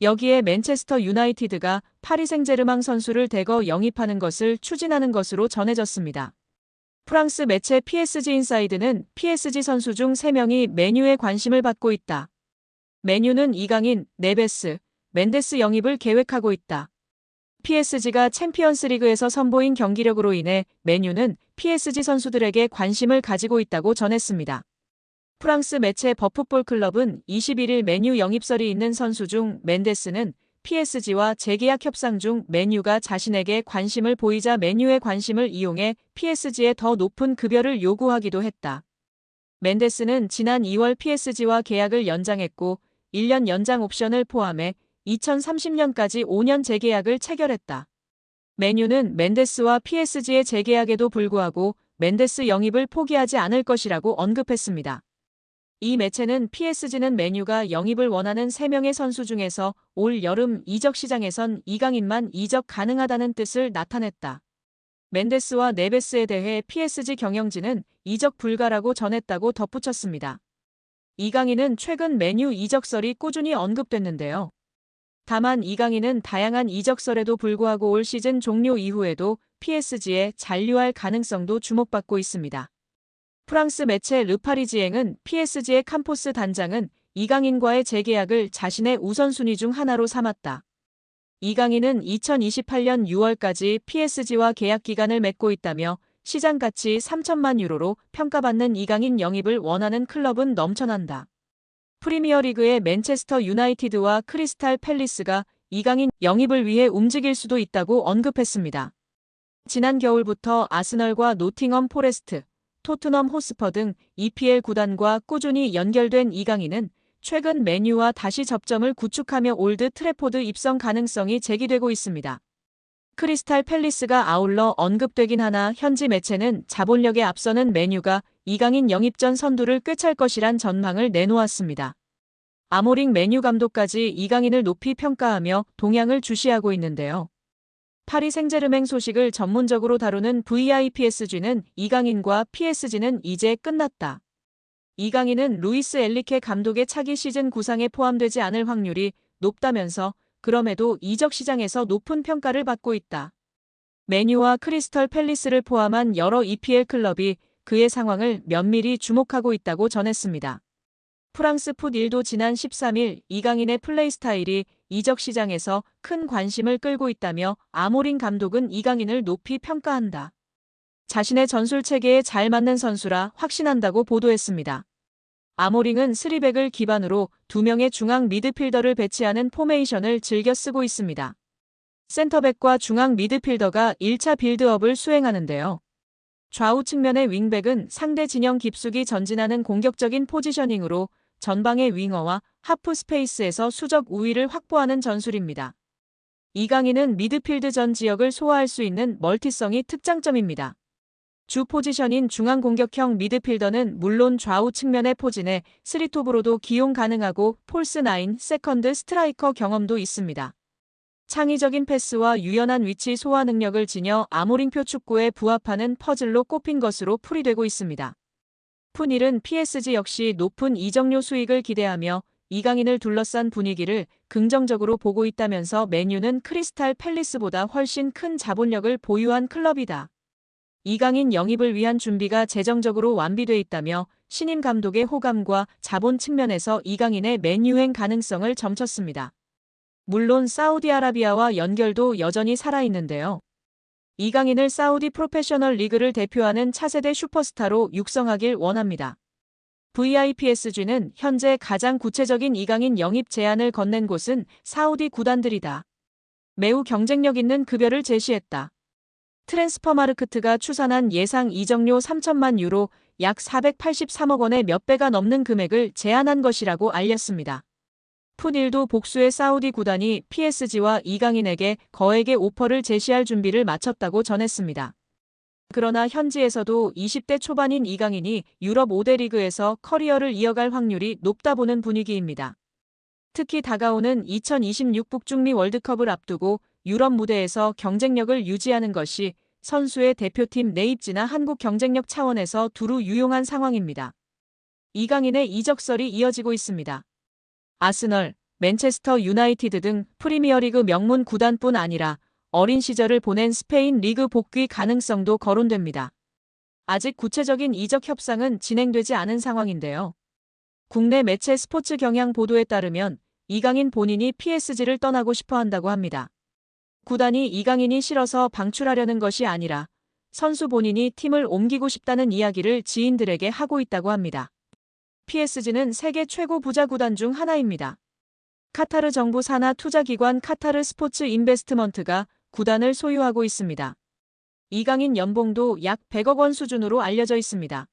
여기에 맨체스터 유나이티드가 파리 생제르맹 선수를 대거 영입하는 것을 추진하는 것으로 전해졌습니다. 프랑스 매체 PSG 인사이드는 PSG 선수 중 3명이 맨유에 관심을 받고 있다. 맨유는 이강인, 네베스, 멘데스 영입을 계획하고 있다. PSG가 챔피언스리그에서 선보인 경기력으로 인해 맨유는 PSG 선수들에게 관심을 가지고 있다고 전했습니다. 프랑스 매체 버풋볼 클럽은 21일 맨유 영입설이 있는 선수 중 멘데스는 PSG와 재계약 협상 중 맨유가 자신에게 관심을 보이자 맨유의 관심을 이용해 PSG에 더 높은 급여를 요구하기도 했다. 멘데스는 지난 2월 PSG와 계약을 연장했고 1년 연장 옵션을 포함해 2030년까지 5년 재계약을 체결했다. 맨유는 멘데스와 PSG의 재계약에도 불구하고 멘데스 영입을 포기하지 않을 것이라고 언급했습니다. 이 매체는 PSG는 맨유가 영입을 원하는 3명의 선수 중에서 올 여름 이적 시장에선 이강인만 이적 가능하다는 뜻을 나타냈다. 멘데스와 네베스에 대해 PSG 경영진은 이적 불가라고 전했다고 덧붙였습니다. 이강인은 최근 맨유 이적설이 꾸준히 언급됐는데요. 다만 이강인은 다양한 이적설에도 불구하고 올 시즌 종료 이후에도 PSG에 잔류할 가능성도 주목받고 있습니다. 프랑스 매체 르파리지앵은 PSG의 캄포스 단장은 이강인과의 재계약을 자신의 우선순위 중 하나로 삼았다. 이강인은 2028년 6월까지 PSG와 계약 기간을 맺고 있다며 시장 가치 3천만 유로로 평가받는 이강인 영입을 원하는 클럽은 넘쳐난다. 프리미어리그의 맨체스터 유나이티드와 크리스탈 팰리스가 이강인 영입을 위해 움직일 수도 있다고 언급했습니다. 지난 겨울부터 아스널과 노팅엄 포레스트, 토트넘 호스퍼 등 EPL 구단과 꾸준히 연결된 이강인은 최근 맨유와 다시 접점을 구축하며 올드 트래포드 입성 가능성이 제기되고 있습니다. 크리스탈 팰리스가 아울러 언급되긴 하나 현지 매체는 자본력에 앞서는 맨유가 이강인 영입 전 선두를 꿰찰 것이란 전망을 내놓았습니다. 아모링 맨유 감독까지 이강인을 높이 평가하며 동향을 주시하고 있는데요. 파리 생제르맹 소식을 전문적으로 다루는 VIPSG는 이강인과 PSG는 이제 끝났다. 이강인은 루이스 엔리케 감독의 차기 시즌 구상에 포함되지 않을 확률이 높다면서 그럼에도 이적 시장에서 높은 평가를 받고 있다. 맨유와 크리스털 팰리스를 포함한 여러 EPL 클럽이 그의 상황을 면밀히 주목하고 있다고 전했습니다. 프랑스 풋1도 지난 13일 이강인의 플레이 스타일이 이적 시장에서 큰 관심을 끌고 있다며 아모링 감독은 이강인을 높이 평가한다. 자신의 전술 체계에 잘 맞는 선수라 확신한다고 보도했습니다. 아모링은 3백을 기반으로 2명의 중앙 미드필더를 배치하는 포메이션을 즐겨 쓰고 있습니다. 센터백과 중앙 미드필더가 1차 빌드업을 수행하는데요. 좌우 측면의 윙백은 상대 진영 깊숙이 전진하는 공격적인 포지셔닝으로 전방의 윙어와 하프 스페이스에서 수적 우위를 확보하는 전술입니다. 이강인은 미드필드 전 지역을 소화할 수 있는 멀티성이 특장점입니다. 주 포지션인 중앙 공격형 미드필더는 물론 좌우 측면의 포진에 3톱으로도 기용 가능하고 폴스9, 세컨드 스트라이커 경험도 있습니다. 창의적인 패스와 유연한 위치 소화 능력을 지녀 아모링표 축구에 부합하는 퍼즐로 꼽힌 것으로 풀이되고 있습니다. 풋1은 PSG 역시 높은 이적료 수익을 기대하며 이강인을 둘러싼 분위기를 긍정적으로 보고 있다면서 맨유는 크리스탈 팰리스보다 훨씬 큰 자본력을 보유한 클럽이다. 이강인 영입을 위한 준비가 재정적으로 완비돼 있다며 신임 감독의 호감과 자본 측면에서 이강인의 맨유행 가능성을 점쳤습니다. 물론 사우디아라비아와 연결도 여전히 살아있는데요. 이강인을 사우디 프로페셔널 리그를 대표하는 차세대 슈퍼스타로 육성하길 원합니다. VIPSG는 현재 가장 구체적인 이강인 영입 제안을 건넨 곳은 사우디 구단들이다. 매우 경쟁력 있는 급여를 제시했다. 트랜스퍼마르크트가 추산한 예상 이적료 3천만 유로 약 483억 원의 몇 배가 넘는 금액을 제안한 것이라고 알렸습니다. 풋1도 복수의 사우디 구단이 PSG와 이강인에게 거액의 오퍼를 제시할 준비를 마쳤다고 전했습니다. 그러나 현지에서도 20대 초반인 이강인이 유럽 5대 리그에서 커리어를 이어갈 확률이 높다 보는 분위기입니다. 특히 다가오는 2026 북중미 월드컵을 앞두고 유럽 무대에서 경쟁력을 유지하는 것이 선수의 대표팀 내 입지나 한국 경쟁력 차원에서 두루 유용한 상황입니다. 이강인의 이적설이 이어지고 있습니다. 아스널, 맨체스터 유나이티드 등 프리미어리그 명문 구단뿐 아니라 어린 시절을 보낸 스페인 리그 복귀 가능성도 거론됩니다. 아직 구체적인 이적 협상은 진행되지 않은 상황인데요. 국내 매체 스포츠 경향 보도에 따르면 이강인 본인이 PSG를 떠나고 싶어 한다고 합니다. 구단이 이강인이 싫어서 방출하려는 것이 아니라 선수 본인이 팀을 옮기고 싶다는 이야기를 지인들에게 하고 있다고 합니다. PSG는 세계 최고 부자 구단 중 하나입니다. 카타르 정부 산하 투자기관 카타르 스포츠 인베스트먼트가 구단을 소유하고 있습니다. 이강인 연봉도 약 100억 원 수준으로 알려져 있습니다.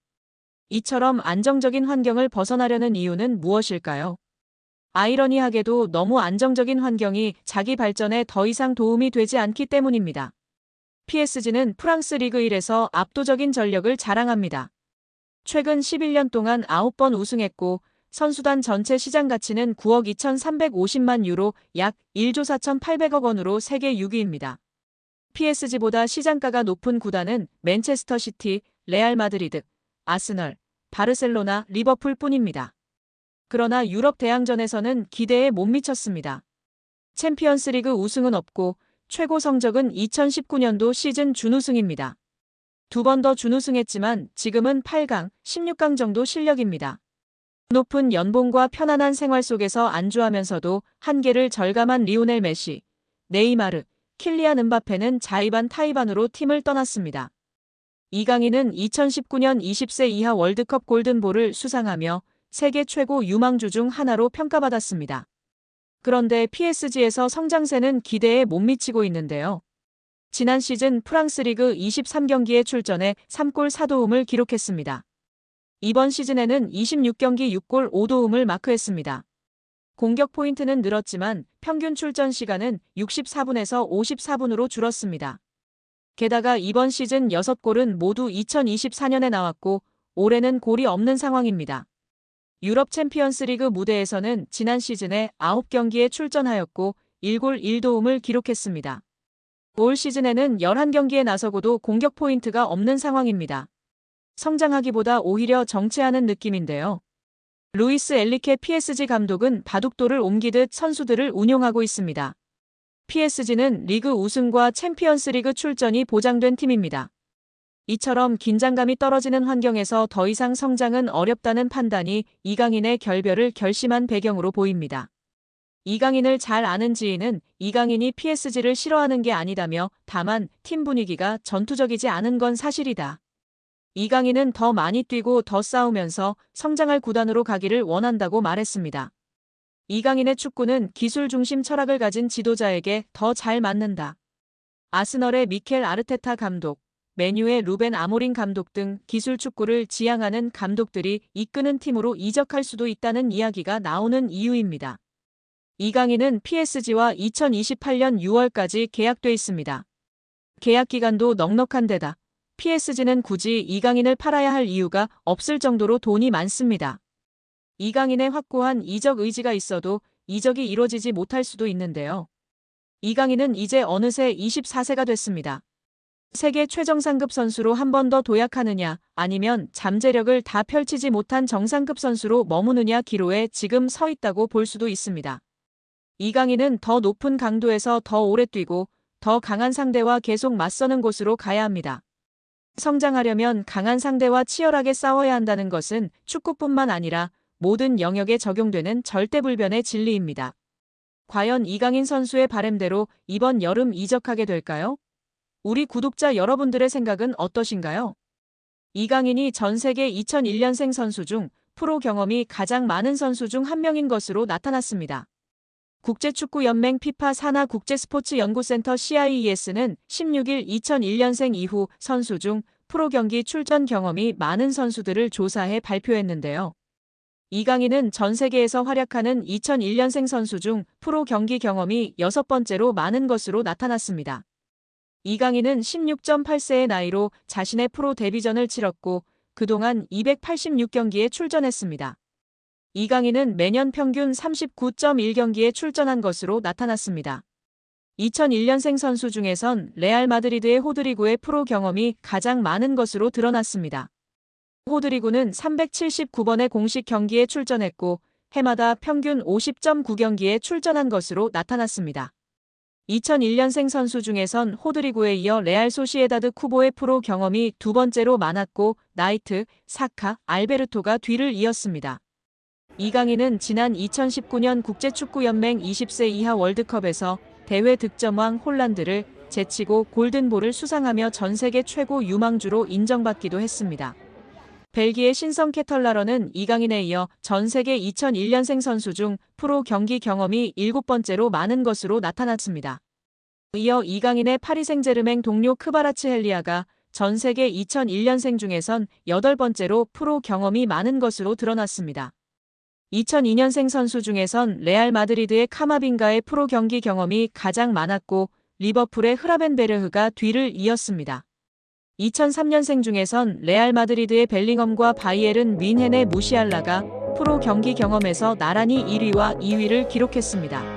이처럼 안정적인 환경을 벗어나려는 이유는 무엇일까요? 아이러니하게도 너무 안정적인 환경이 자기 발전에 더 이상 도움이 되지 않기 때문입니다. PSG는 프랑스 리그 1에서 압도적인 전력을 자랑합니다. 최근 11년 동안 9번 우승했고 선수단 전체 시장 가치는 9억 2,350만 유로 약 1조 4,800억 원으로 세계 6위입니다. PSG보다 시장가가 높은 구단은 맨체스터 시티, 레알 마드리드, 아스널, 바르셀로나, 리버풀 뿐입니다. 그러나 유럽 대항전에서는 기대에 못 미쳤습니다. 챔피언스리그 우승은 없고 최고 성적은 2019년도 시즌 준우승입니다. 2번 더 준우승했지만 지금은 8강, 16강 정도 실력입니다. 높은 연봉과 편안한 생활 속에서 안주하면서도 한계를 절감한 리오넬 메시, 네이마르, 킬리안 음바페는 자의반 타의반으로 팀을 떠났습니다. 이강인은 2019년 20세 이하 월드컵 골든볼을 수상하며 세계 최고 유망주 중 하나로 평가받았습니다. 그런데 PSG에서 성장세는 기대에 못 미치고 있는데요. 지난 시즌 프랑스 리그 23경기에 출전해 3골 4도움을 기록했습니다. 이번 시즌에는 26경기 6골 5도움을 마크했습니다. 공격 포인트는 늘었지만 평균 출전 시간은 64분에서 54분으로 줄었습니다. 게다가 이번 시즌 6골은 모두 2024년에 나왔고 올해는 골이 없는 상황입니다. 유럽 챔피언스리그 무대에서는 지난 시즌에 9경기에 출전하였고 1골 1도움을 기록했습니다. 올 시즌에는 11경기에 나서고도 공격 포인트가 없는 상황입니다. 성장하기보다 오히려 정체하는 느낌인데요. 루이스 엘리케 PSG 감독은 바둑돌을 옮기듯 선수들을 운용하고 있습니다. PSG는 리그 우승과 챔피언스리그 출전이 보장된 팀입니다. 이처럼 긴장감이 떨어지는 환경에서 더 이상 성장은 어렵다는 판단이 이강인의 결별을 결심한 배경으로 보입니다. 이강인을 잘 아는 지인은 이강인이 PSG를 싫어하는 게 아니다며 다만 팀 분위기가 전투적이지 않은 건 사실이다. 이강인은 더 많이 뛰고 더 싸우면서 성장할 구단으로 가기를 원한다고 말했습니다. 이강인의 축구는 기술 중심 철학을 가진 지도자에게 더 잘 맞는다. 아스널의 미켈 아르테타 감독, 맨유의 루벤 아모린 감독 등 기술 축구를 지향하는 감독들이 이끄는 팀으로 이적할 수도 있다는 이야기가 나오는 이유입니다. 이강인은 PSG와 2028년 6월까지 계약돼 있습니다. 계약 기간도 넉넉한 데다 PSG는 굳이 이강인을 팔아야 할 이유가 없을 정도로 돈이 많습니다. 이강인의 확고한 이적 의지가 있어도 이적이 이뤄지지 못할 수도 있는데요. 이강인은 이제 어느새 24세가 됐습니다. 세계 최정상급 선수로 한 번 더 도약하느냐 아니면 잠재력을 다 펼치지 못한 정상급 선수로 머무느냐 기로에 지금 서 있다고 볼 수도 있습니다. 이강인은 더 높은 강도에서 더 오래 뛰고 더 강한 상대와 계속 맞서는 곳으로 가야 합니다. 성장하려면 강한 상대와 치열하게 싸워야 한다는 것은 축구뿐만 아니라 모든 영역에 적용되는 절대불변의 진리입니다. 과연 이강인 선수의 바램대로 이번 여름 이적하게 될까요? 우리 구독자 여러분들의 생각은 어떠신가요? 이강인이 전 세계 2001년생 선수 중 프로 경험이 가장 많은 선수 중 한 명인 것으로 나타났습니다. 국제축구연맹 FIFA 산하 국제스포츠연구센터 CIES는 16일 2001년생 이후 선수 중 프로 경기 출전 경험이 많은 선수들을 조사해 발표했는데요. 이강인은 전 세계에서 활약하는 2001년생 선수 중 프로 경기 경험이 6번째로 많은 것으로 나타났습니다. 이강인은 16.8세의 나이로 자신의 프로 데뷔전을 치렀고 그동안 286경기에 출전했습니다. 이강인은 매년 평균 39.1경기에 출전한 것으로 나타났습니다. 2001년생 선수 중에선 레알 마드리드의 호드리구의 프로 경험이 가장 많은 것으로 드러났습니다. 호드리구는 379번의 공식 경기에 출전했고 해마다 평균 50.9경기에 출전한 것으로 나타났습니다. 2001년생 선수 중에선 호드리고에 이어 레알 소시에다드 쿠보의 프로 경험이 두 번째로 많았고 나이트, 사카, 알베르토가 뒤를 이었습니다. 이강인은 지난 2019년 국제축구연맹 20세 이하 월드컵에서 대회 득점왕 홀란드를 제치고 골든볼을 수상하며 전 세계 최고 유망주로 인정받기도 했습니다. 벨기에 신성 케털라러는 이강인에 이어 전 세계 2001년생 선수 중 프로 경기 경험이 7번째로 많은 것으로 나타났습니다. 이어 이강인의 파리 생제르맹 동료 크바라츠헬리아가 전 세계 2001년생 중에선 8번째로 프로 경험이 많은 것으로 드러났습니다. 2002년생 선수 중에선 레알 마드리드의 카마빙가의 프로 경기 경험이 가장 많았고 리버풀의 흐라벤베르흐가 뒤를 이었습니다. 2003년생 중에선 레알 마드리드의 벨링엄과 바이에른 뮌헨의 무시알라가 프로 경기 경험에서 나란히 1위와 2위를 기록했습니다.